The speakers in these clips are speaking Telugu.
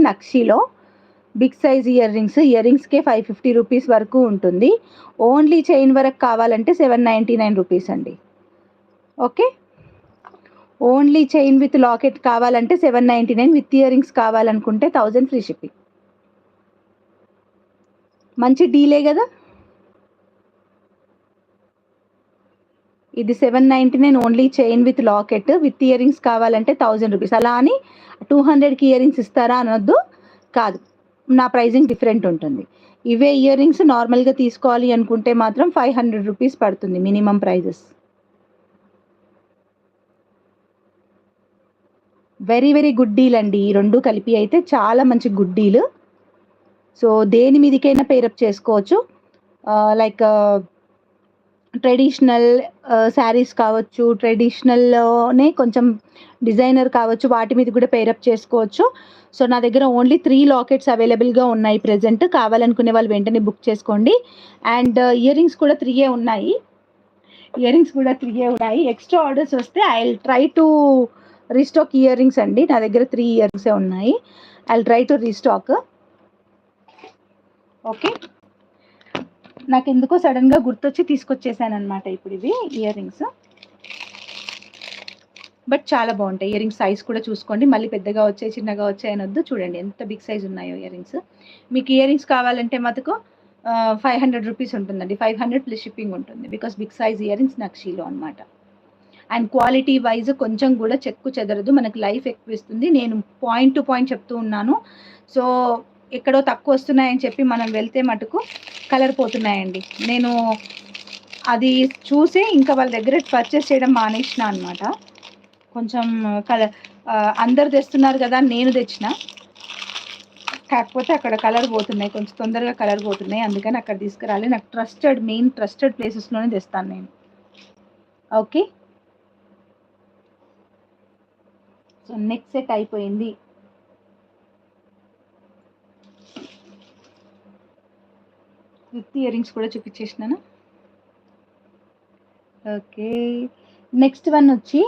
నక్షీలో బిగ్ సైజ్ ఇయర్ రింగ్స్కే 550 రూపీస్ వరకు ఉంటుంది. ఓన్లీ చైన్ వరకు కావాలంటే 799 రూపీస్ అండి. Okay, only chain with locket కావాలంటే 799, విత్ ఇయర్ రింగ్స్ కావాలనుకుంటే 1000 ఫ్రీ షిప్పింగ్. మంచి డీలే కదా. ఇది 799 only chain with locket, with ear rings కావాలంటే 1000 రూపీస్. అలా అని 200కి ఇయర్ రింగ్స్ ఇస్తారా అనొద్దు, కాదు, నా ప్రైజింగ్ డిఫరెంట్ ఉంటుంది. ఇవే ఇయర్ రింగ్స్ నార్మల్గా తీసుకోవాలి అనుకుంటే మాత్రం 500 రూపీస్ పడుతుంది minimum prices. Very very good deal అండి. ఈ రెండు కలిపి అయితే చాలా మంచి గుడ్ డీల్. సో దేని మీదకైనా పేరప్ చేసుకోవచ్చు. లైక్ ట్రెడిషనల్ శారీస్ కావచ్చు, ట్రెడిషనల్లోనే కొంచెం డిజైనర్ కావచ్చు, వాటి మీద కూడా పేరప్ చేసుకోవచ్చు. సో నా దగ్గర ఓన్లీ 3 లాకెట్స్ అవైలబుల్గా ఉన్నాయి ప్రెజెంట్. కావాలనుకునే వాళ్ళు వెంటనే బుక్ చేసుకోండి. అండ్ ఇయర్ రింగ్స్ కూడా 3 ఉన్నాయి. ఎక్స్ట్రా ఆర్డర్స్ వస్తే I will try to restock ear rings అండి. నా దగ్గర 3 ఇయర్ రింగ్సే ఉన్నాయి. I will try to restock. Okay, నాకు ఎందుకో సడన్గా గుర్తొచ్చి తీసుకొచ్చేసాను అనమాట ఇప్పుడు ఇవి ఇయర్ రింగ్స్. బట్ చాలా బాగుంటాయి ఇయర్ రింగ్స్. సైజ్ కూడా చూసుకోండి, మళ్ళీ పెద్దగా వచ్చాయి చిన్నగా వచ్చాయి అనొద్దు. చూడండి ఎంత బిగ్ సైజ్ ఉన్నాయో ఇయర్ రింగ్స్. మీకు ఇయర్ రింగ్స్ కావాలంటే మటుకు 500 రూపీస్ ఉంటుందండి. 500 ప్లస్ షిప్పింగ్ ఉంటుంది, because big size earrings నక్షీలో అనమాట. అండ్ క్వాలిటీ వైజ్ కొంచెం కూడా చెక్కు చెదరదు, మనకు లైఫ్ ఎక్కువ ఇస్తుంది. నేను పాయింట్ టు పాయింట్ చెప్తూ ఉన్నాను. సో ఎక్కడో తక్కువ వస్తున్నాయని చెప్పి మనం వెళ్తే మటుకు కలర్ పోతున్నాయండి. నేను అది చూసి ఇంకా వాళ్ళ దగ్గర పర్చేస్ చేయడం మానేసిన అనమాట. కొంచెం కలర్ అందరు తెస్తున్నారు కదా, నేను తెచ్చిన, కాకపోతే అక్కడ కలర్ పోతున్నాయి, కొంచెం తొందరగా కలర్ పోతున్నాయి. అందుకని అక్కడ తీసుకురాలి. నాకు మెయిన్ ట్రస్టెడ్ ప్లేసెస్లోనే తెస్తాను నేను. ఓకే, సో నెక్స్ట్ సెట్ అయిపోయింది. విత్ ఇయర్ రింగ్స్ కూడా చూపించేసినాను. ఓకే, నెక్స్ట్ వన్ వచ్చి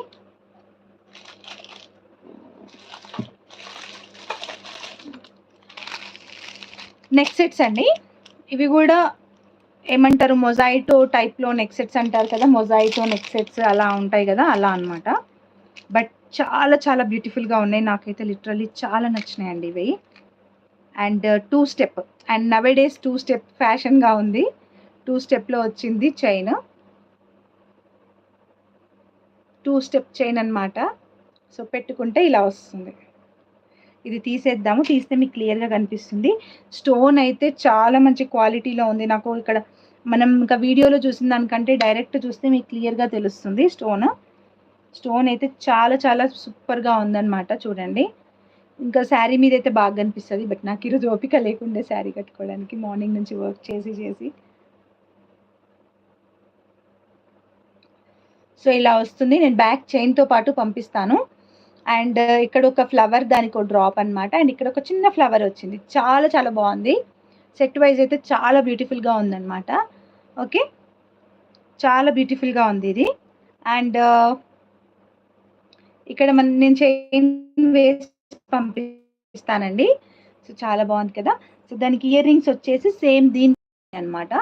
నెక్ సెట్స్ అండి. ఇవి కూడా ఏమంటారు, మొజాయిటో టైప్లో నెక్ సెట్స్ అంటారు కదా, మొజాయిటో నెక్ సెట్స్ అలా ఉంటాయి కదా, అలా అనమాట. బట్ చాలా చాలా బ్యూటిఫుల్గా ఉన్నాయి. నాకైతే లిటరల్లీ చాలా నచ్చినాయండి ఇవి. And 2 step, and nowadays 2 step ఫ్యాషన్గా ఉంది. 2 స్టెప్లో వచ్చింది చైన్, 2 స్టెప్ చైన్ అనమాట. సో పెట్టుకుంటే ఇలా వస్తుంది. ఇది తీసేద్దాము, తీస్తే మీకు క్లియర్గా కనిపిస్తుంది. స్టోన్ అయితే చాలా మంచి క్వాలిటీలో ఉంది. నాకు ఇక్కడ మనం ఇంకా వీడియోలో చూసిన దానికంటే డైరెక్ట్ చూస్తే మీకు క్లియర్గా తెలుస్తుంది. స్టోన్ అయితే చాలా చాలా సూపర్గా ఉందన్నమాట. చూడండి, ఇంకా శారీ మీద అయితే బాగా కనిపిస్తుంది. బట్ నాకు ఈరోజు ఓపిక లేకుండే శారీ కట్టుకోవడానికి, మార్నింగ్ నుంచి వర్క్ చేసి. సో ఇలా వస్తుంది. నేను బ్యాక్ చైన్తో పాటు పంపిస్తాను. అండ్ ఇక్కడ ఒక ఫ్లవర్, దానికి ఒక డ్రాప్ అనమాట. అండ్ ఇక్కడ ఒక చిన్న ఫ్లవర్ వచ్చింది. చాలా చాలా బాగుంది. సెట్ వైజ్ అయితే చాలా బ్యూటిఫుల్గా ఉందన్నమాట. ఓకే, చాలా బ్యూటిఫుల్గా ఉంది ఇది. అండ్ ఇక్కడ నేను చైన్ వేసి పంపిస్తానండి. సో చాలా బాగుంది కదా. సో దానికి ఇయర్ రింగ్స్ వచ్చేసి సేమ్ దీని అనమాట,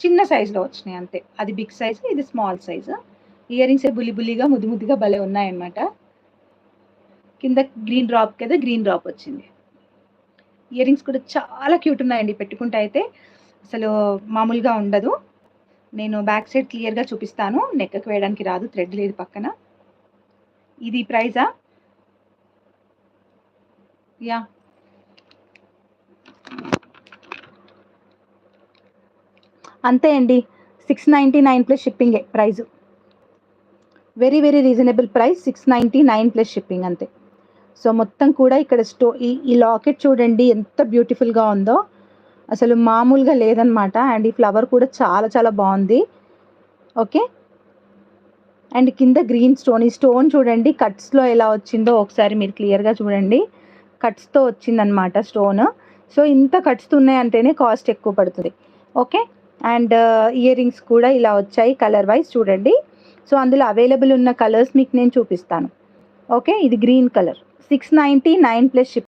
చిన్న సైజులో వచ్చినాయి అంతే. అది బిగ్ సైజు, ఇది స్మాల్ సైజు. ఇయర్ రింగ్స్ బుల్లిగా ముద్దుగా భలే ఉన్నాయన్నమాట. కింద గ్రీన్ డ్రాప్ కదా, గ్రీన్ డ్రాప్ వచ్చింది. ఇయర్ రింగ్స్ కూడా చాలా క్యూట్ ఉన్నాయండి. పెట్టుకుంటే అయితే అసలు మామూలుగా ఉండదు. నేను బ్యాక్ సైడ్ క్లియర్గా చూపిస్తాను. నెక్కి వేయడానికి రాదు, థ్రెడ్ లేదు పక్కన. ఇది ప్రైజా? యా, అంతే అండి. 699 ప్లస్ షిప్పింగే price. Very very reasonable price, 699 plus shipping అంతే. సో మొత్తం కూడా ఇక్కడ ఈ లాకెట్ చూడండి ఎంత బ్యూటిఫుల్గా ఉందో, అసలు మామూలుగా లేదనమాట. అండ్ ఈ ఫ్లవర్ కూడా చాలా చాలా బాగుంది. ఓకే, అండ్ కింద గ్రీన్ స్టోన్. ఈ స్టోన్ చూడండి కట్స్లో ఎలా వచ్చిందో ఒకసారి మీరు క్లియర్గా చూడండి. కట్స్తో వచ్చిందనమాట స్టోన్. సో ఇంత కట్స్ ఉన్నాయంటేనే కాస్ట్ ఎక్కువ పడుతుంది. ఓకే, అండ్ ఇయర్ రింగ్స్ కూడా ఇలా వచ్చాయి కలర్ వైజ్ చూడండి. సో అందులో అవైలబుల్ ఉన్న కలర్స్ మీకు నేను చూపిస్తాను. ఓకే, ఇది గ్రీన్ కలర్, 699 ప్లస్ షిప్.